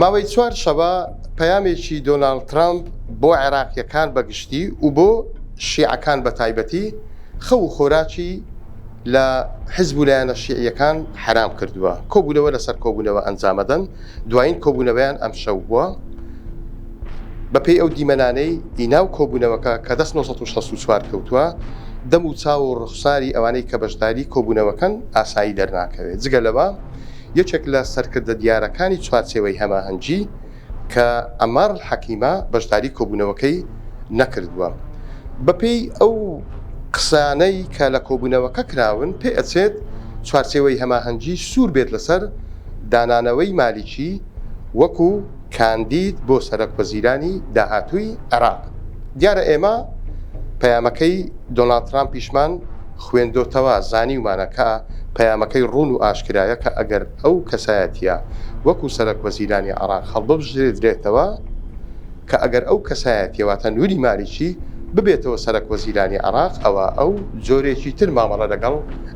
ماوەی 4 شەوە پەیامێکی دۆناڵد ترامپ بۆ عێراقیەکان بەگشتی و بۆ شیعەکان بە تایبەتی خەو و خۆراکی لە حزب و لایەنە شیعیەکان حرام کردووە. کۆبوونەوە لەسەر کۆبوونەوە ئەنجامەدەن، دوایین کۆبوونەوەیان ئەم شەو بووە بەپێی ئەو دیمەنانەی ئیناو کۆبوونەوەکە کە 1964 کەوتووە دەم و چاو و ڕخساری ئەوانەی کە بەشداری کۆبوونەوەکەن ئاسایی دەرناکەوێت. جگە لەوە یەکێک لە سەرکردە دیارەکانی چوارچێوەی هەماهەنگی کە ئەمار حەکیمە بەشداری کۆبوونەوەکەی نەکردووە. بەپێی ئەو قسانەی کە لە کۆبوونەوەکە کراون پێ ئەچێت چوارچێوەی هەماهەنگی سوور بێت لەسەر دانانەوەی مالیکی وەکو کاندید بۆ سەرۆکوەزیرانی داهاتووی عێراق. دیارە ئێمە پەیامەکەی دۆناڵد ترامپیشمان خوێندۆتەوە زانیومانە کە پەیامەکەی ڕوون و ئاشکرایە کە ئەگەر ئەو کەسایەتیە وەکو سەرۆکوەزیرانی عێراق هەڵببژێردرێتەوە کە ئەگەر ئەو کەسایەتیەواتە نووری مالیکی ببێتەوە سەرۆکوەزیرانی عێراق ئەوە ئەو جۆرێکی تر مامەڵە لەگەڵ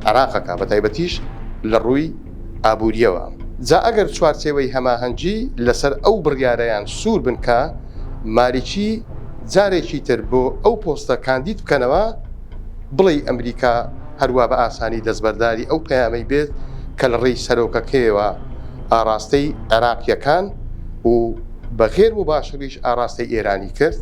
عێراقەکە بە تایبەتیش لە ڕووی ئابوووریەوە. جا ئەگەر چوارچێوەی هەماهەنگی لەسەر ئەو بڕیارەیان سوور بن کە مالیکی جارێکی تر بۆ ئەو پۆستە کاندید بکەنەوە بڵێ ئەمریکا هەروە بە ئاسانی دەستبەرداری ئەو پەیامەی بێت کە لە ڕێی سەرۆکەکەیەوە ئاراستەی عێراقیەکان و بەغێر مباشریش ئاراستەی ئێرانی کرد